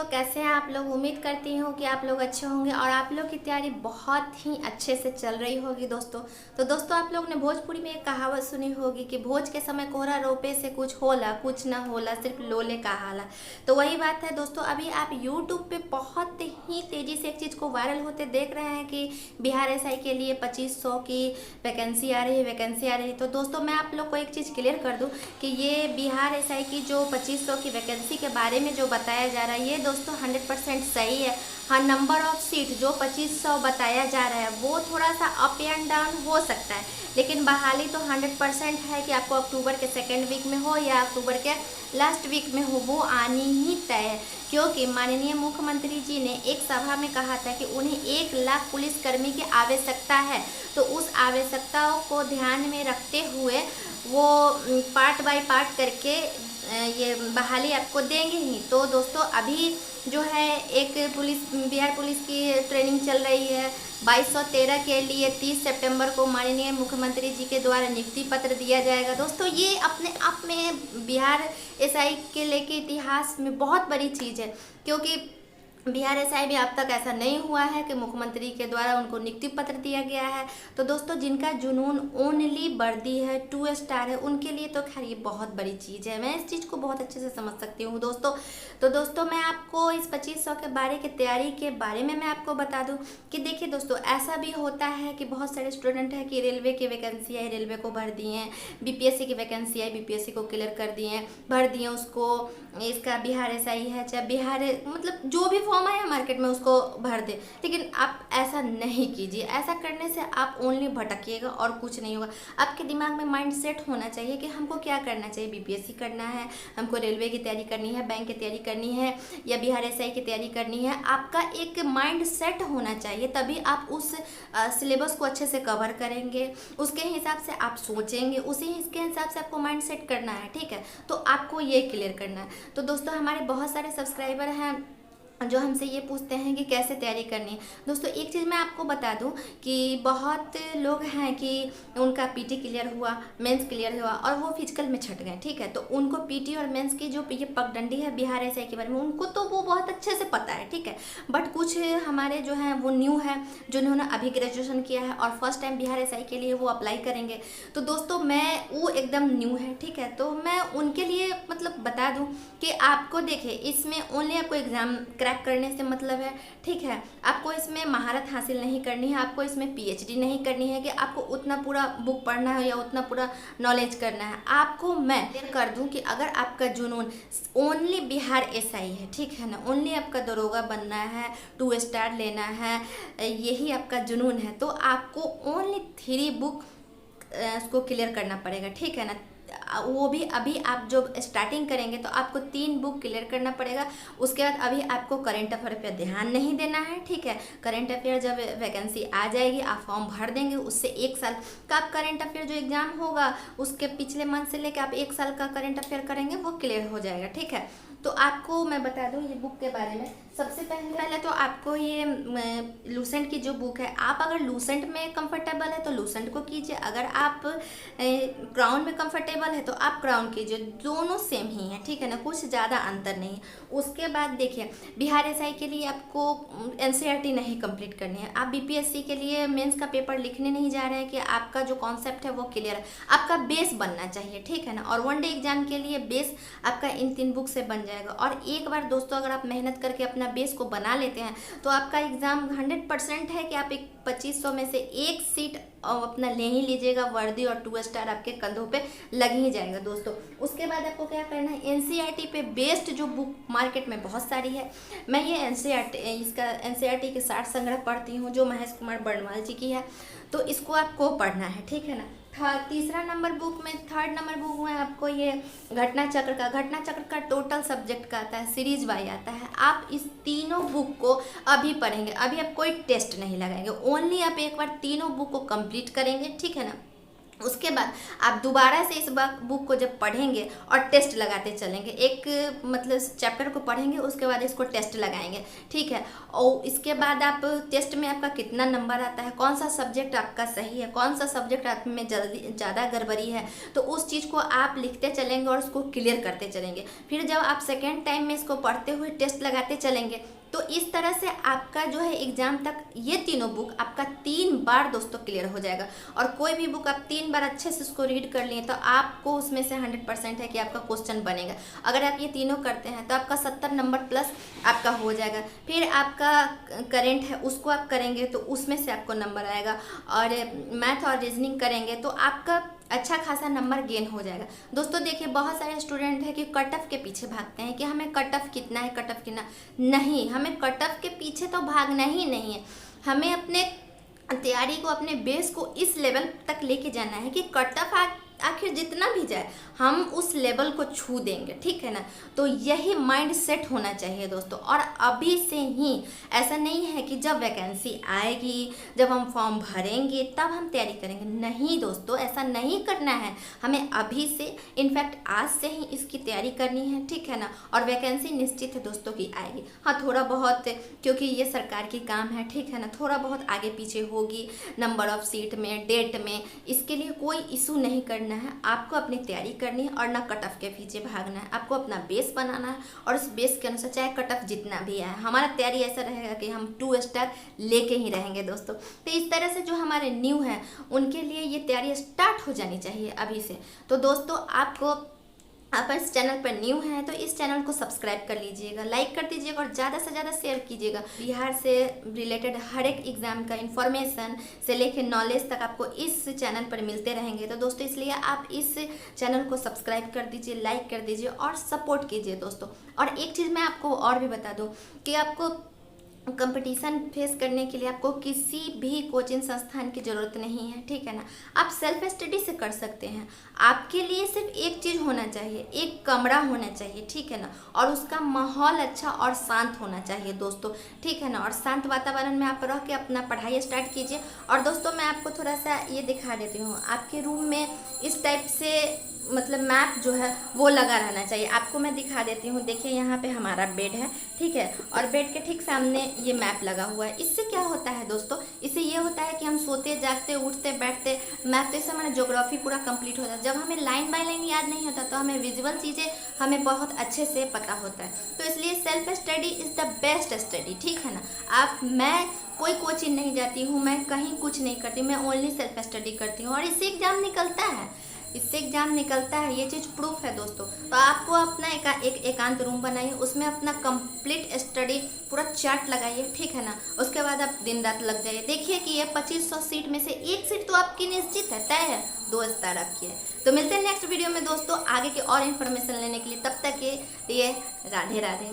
कैसे हैं आप लोग। उम्मीद करती हूँ कि आप लोग अच्छे होंगे और आप लोग की तैयारी बहुत ही अच्छे से चल रही होगी दोस्तों। तो दोस्तों आप लोग ने भोजपुरी में एक कहावत सुनी होगी कि भोज के समय कोहरा रोपे से कुछ होला कुछ ना होला सिर्फ लोले का हाला। तो वही बात है दोस्तों, अभी आप यूट्यूब पे बहुत ही तेज़ी से एक चीज़ को वायरल होते देख रहे हैं कि बिहार एसआई के लिए 2500 की वैकेंसी आ रही है। तो दोस्तों मैं आप लोग को एक चीज़ क्लियर कर दूँ कि ये बिहार एसआई की जो 2500 की वैकेंसी के बारे में जो बताया जा रहा है ये दोस्तों 100% सही है। हाँ, नंबर ऑफ सीट जो 2500 बताया जा रहा है वो थोड़ा सा अप एंड डाउन हो सकता है, लेकिन बहाली तो 100% है कि आपको अक्टूबर के सेकेंड वीक में हो या अक्टूबर के लास्ट वीक में हो, वो आनी ही तय है। क्योंकि माननीय मुख्यमंत्री जी ने एक सभा में कहा था कि उन्हें 1 लाख पुलिसकर्मी की आवश्यकता है। तो उस आवश्यकताओं को ध्यान में रखते हुए वो पार्ट बाय पार्ट करके ये बहाली आपको देंगे ही। तो दोस्तों अभी जो है एक बिहार पुलिस की ट्रेनिंग चल रही है 2213 के लिए 30 सितंबर को माननीय मुख्यमंत्री जी के द्वारा नियुक्ति पत्र दिया जाएगा। दोस्तों ये अपने आप में बिहार एसआई के लेके इतिहास में बहुत बड़ी चीज़ है, क्योंकि बिहार एसआई भी अब तक ऐसा नहीं हुआ है कि मुख्यमंत्री के द्वारा उनको नियुक्ति पत्र दिया गया है। तो दोस्तों जिनका जुनून ओनली वर्दी है 2 स्टार है उनके लिए तो खैर ये बहुत बड़ी चीज़ है। मैं इस चीज़ को बहुत अच्छे से समझ सकती हूँ दोस्तों। तो दोस्तों मैं आपको इस 2500 के बारे की तैयारी के बारे में मैं आपको बता दूँ कि देखिए दोस्तों ऐसा भी होता है कि बहुत सारे स्टूडेंट हैं कि रेलवे की वैकेंसी आई, रेलवे को भर दिए हैं, बीपीएससी की वैकेंसी आई, बीपीएससी को क्लियर कर दिए हैं, भर दिए उसको। इसका बिहार एसआई है चाहे बिहार मतलब जो भी फॉर्म आया मार्केट में उसको भर दे, लेकिन आप ऐसा नहीं कीजिए। ऐसा करने से आप ओनली भटकिएगा और कुछ नहीं होगा। आपके दिमाग में माइंड सेट होना चाहिए कि हमको क्या करना चाहिए, बीपीएससी करना है, हमको रेलवे की तैयारी करनी है, बैंक की तैयारी करनी है या बिहार एसआई की तैयारी करनी है। आपका एक माइंड सेट होना चाहिए, तभी आप उस सिलेबस को अच्छे से कवर करेंगे, उसके हिसाब से आप सोचेंगे, उसी के हिसाब से आपको माइंड सेट करना है। ठीक है, तो आपको ये क्लियर करना है। तो दोस्तों हमारे बहुत सारे सब्सक्राइबर हैं जो हमसे ये पूछते हैं कि कैसे तैयारी करनी है। दोस्तों एक चीज़ मैं आपको बता दूं कि बहुत लोग हैं कि उनका पीटी क्लियर हुआ, मेंस क्लियर हुआ और वो फिजिकल में छट गए। ठीक है, तो उनको पीटी और मेंस की जो ये पगडंडी है बिहार एसआई के बारे में उनको तो वो बहुत अच्छे से पता है। ठीक है, बट कुछ हमारे जो हैं वो न्यू है, जिन्होंने अभी ग्रेजुएशन किया है और फर्स्ट टाइम बिहार एसआई के लिए वो अप्लाई करेंगे। तो दोस्तों मैं वो एकदम न्यू है। ठीक है, तो मैं उनके लिए मतलब बता दूँ कि आपको देखिए इसमें ओनली आपको एग्ज़ाम क्रैक करने से मतलब है। ठीक है, आपको इसमें महारत हासिल नहीं करनी है, आपको इसमें पीएचडी नहीं करनी है कि आपको उतना पूरा बुक पढ़ना है या उतना पूरा नॉलेज करना है। आपको मैं कर दूं कि अगर आपका जुनून ओनली बिहार एसआई है, ठीक है ना, ओनली आपका दरोगा बनना है, 2 स्टार लेना है, यही आपका जुनून है, तो आपको ओनली 3 बुक उसको क्लियर करना पड़ेगा। ठीक है ना, वो भी अभी आप जो स्टार्टिंग करेंगे तो आपको 3 बुक क्लियर करना पड़ेगा। उसके बाद अभी आपको करंट अफेयर पे ध्यान नहीं देना है। ठीक है, करंट अफेयर जब वैकेंसी आ जाएगी आप फॉर्म भर देंगे, उससे 1 साल का आप करंट अफेयर जो एग्जाम होगा उसके पिछले मंथ से लेकर आप 1 साल का करंट अफेयर करेंगे वो क्लियर हो जाएगा। ठीक है, तो आपको मैं बता दूं ये बुक के बारे में। सबसे पहले तो आपको ये लूसेंट की जो बुक है, आप अगर लूसेंट में कंफर्टेबल है तो लूसेंट को कीजिए, अगर आप क्राउन में कंफर्टेबल है तो आप क्राउन कीजिए, दोनों सेम ही है। ठीक है ना, कुछ ज़्यादा अंतर नहीं है। उसके बाद देखिए बिहार एसआई के लिए आपको एनसीईआरटी नहीं कंप्लीट करनी है, आप बीपीएससी के लिए मेंस का पेपर लिखने नहीं जा रहे हैं कि आपका जो कॉन्सेप्ट है वो क्लियर है, आपका बेस बनना चाहिए। ठीक है ना, और 1 डे एग्जाम के लिए बेस आपका इन 3 बुक से बन जाएगा। और एक बार दोस्तों अगर आप मेहनत करके अपना बेस को बना लेते हैं तो आपका एग्जाम 100% है कि आप एक 2500 में से 1 सीट अपना ले ही लीजिएगा, वर्दी और 2 स्टार आपके कंधों पे लग ही जाएगा दोस्तों। उसके बाद आपको क्या करना है, एनसीईआरटी पे बेस्ड जो बुक मार्केट में बहुत सारी है, मैं ये एनसीईआरटी के 60 संग्रह पढ़ती हूँ जो महेश कुमार बर्णवाल जी की है, तो इसको आपको पढ़ना है। ठीक है ना, तीसरा नंबर बुक में, 3rd नंबर बुक में आपको ये घटना चक्र का टोटल सब्जेक्ट का आता है, सीरीज वाइज आता है। आप इस तीनों बुक को अभी पढ़ेंगे, अभी आप कोई टेस्ट नहीं लगाएंगे, ओनली आप एक बार तीनों बुक को कंप्लीट करेंगे। ठीक है ना, उसके बाद आप दोबारा से इस बुक को जब पढ़ेंगे और टेस्ट लगाते चलेंगे, एक मतलब चैप्टर को पढ़ेंगे उसके बाद इसको टेस्ट लगाएंगे, ठीक है। और इसके बाद आप टेस्ट में आपका कितना नंबर आता है, कौन सा सब्जेक्ट आपका सही है, कौन सा सब्जेक्ट आप में जल्दी ज़्यादा गड़बड़ी है, तो उस चीज़ को आप लिखते चलेंगे और उसको क्लियर करते चलेंगे। फिर जब आप सेकेंड टाइम में इसको पढ़ते हुए टेस्ट लगाते चलेंगे, तो इस तरह से आपका जो है एग्जाम तक ये तीनों बुक आपका 3 बार दोस्तों क्लियर हो जाएगा। और कोई भी बुक आप 3 बार अच्छे से उसको रीड कर लिए तो आपको उसमें से 100% है कि आपका क्वेश्चन बनेगा। अगर आप ये तीनों करते हैं तो आपका 70 नंबर प्लस आपका हो जाएगा। फिर आपका करेंट है उसको आप करेंगे तो उसमें से आपको नंबर आएगा, और मैथ और रीजनिंग करेंगे तो आपका अच्छा खासा नंबर गेन हो जाएगा। दोस्तों देखिए, बहुत सारे स्टूडेंट हैं कि कट ऑफ के पीछे भागते हैं कि हमें कट ऑफ कितना है, कट ऑफ कितना नहीं। हमें कट ऑफ के पीछे तो भागना ही नहीं है, हमें अपने तैयारी को, अपने बेस को इस लेवल तक लेके जाना है कि कट ऑफ आखिर जितना भी जाए हम उस लेवल को छू देंगे, ठीक है ना। तो यही माइंड सेट होना चाहिए दोस्तों। और अभी से ही, ऐसा नहीं है कि जब वैकेंसी आएगी, जब हम फॉर्म भरेंगे तब हम तैयारी करेंगे, नहीं दोस्तों, ऐसा नहीं करना है। हमें अभी से, इनफैक्ट आज से ही इसकी तैयारी करनी है, ठीक है ना। और वैकेंसी निश्चित है दोस्तों की आएगी। हाँ, थोड़ा बहुत, क्योंकि ये सरकार की काम है, ठीक है ना, थोड़ा बहुत आगे पीछे होगी नंबर ऑफ सीट में, डेट में, इसके लिए कोई इशू नहीं करना है। आपको अपनी तैयारी करनी है और ना कट ऑफ के पीछे भागना है। आपको अपना बेस बनाना है और उस बेस के अनुसार चाहे कट ऑफ जितना भी आए, हमारा तैयारी ऐसा रहेगा कि हम 2 स्टार लेके ही रहेंगे दोस्तों। तो इस तरह से जो हमारे न्यू हैं उनके लिए ये तैयारी स्टार्ट हो जानी चाहिए अभी से। तो दोस्तों आप इस चैनल पर न्यू हैं तो इस चैनल को सब्सक्राइब कर लीजिएगा, लाइक कर दीजिएगा और ज़्यादा से ज़्यादा शेयर कीजिएगा। बिहार से रिलेटेड हर एक एग्ज़ाम का इन्फॉर्मेशन से लेकर नॉलेज तक आपको इस चैनल पर मिलते रहेंगे। तो दोस्तों इसलिए आप इस चैनल को सब्सक्राइब कर दीजिए, लाइक कर दीजिए और सपोर्ट कीजिए दोस्तों। और एक चीज़ मैं आपको और भी बता दूँ कि आपको कंपटीशन फेस करने के लिए आपको किसी भी कोचिंग संस्थान की ज़रूरत नहीं है, ठीक है ना। आप सेल्फ स्टडी से कर सकते हैं। आपके लिए सिर्फ एक चीज़ होना चाहिए, एक कमरा होना चाहिए, ठीक है ना। और उसका माहौल अच्छा और शांत होना चाहिए दोस्तों, ठीक है ना। और शांत वातावरण में आप रह के अपना पढ़ाई स्टार्ट कीजिए। और दोस्तों मैं आपको थोड़ा सा ये दिखा देती हूँ, आपके रूम में इस टाइप से मतलब मैप जो है वो लगा रहना चाहिए। आपको मैं दिखा देती हूँ, देखिए यहाँ पे हमारा बेड है, ठीक है, और बेड के ठीक सामने ये मैप लगा हुआ है। इससे क्या होता है दोस्तों, इससे ये होता है कि हम सोते जागते उठते बैठते मैप, तो इससे हमारा ज्योग्राफी पूरा कंप्लीट होता है। जब हमें लाइन बाय लाइन याद नहीं होता तो हमें विजुअल चीज़ें हमें बहुत अच्छे से पता होता है। तो इसलिए self study is the best study, ठीक है ना। मैं कोई कोचिंग नहीं जाती हूँ, मैं कहीं कुछ नहीं करती, मैं ओनली सेल्फ स्टडी करती हूँ और इससे एग्जाम निकलता है, इससे एग्जाम निकलता है, ये चीज़ प्रूफ है दोस्तों। तो आपको अपना एक एकांत रूम बनाइए, उसमें अपना कंप्लीट स्टडी पूरा चार्ट लगाइए, ठीक है ना। उसके बाद आप दिन रात लग जाइए। देखिए कि ये 2500 सीट में से एक सीट तो आपकी निश्चित है, तय है, 2 स्टार आपकी है। तो मिलते हैं नेक्स्ट वीडियो में दोस्तों आगे की और इन्फॉर्मेशन लेने के लिए। तब तक के लिए राधे राधे।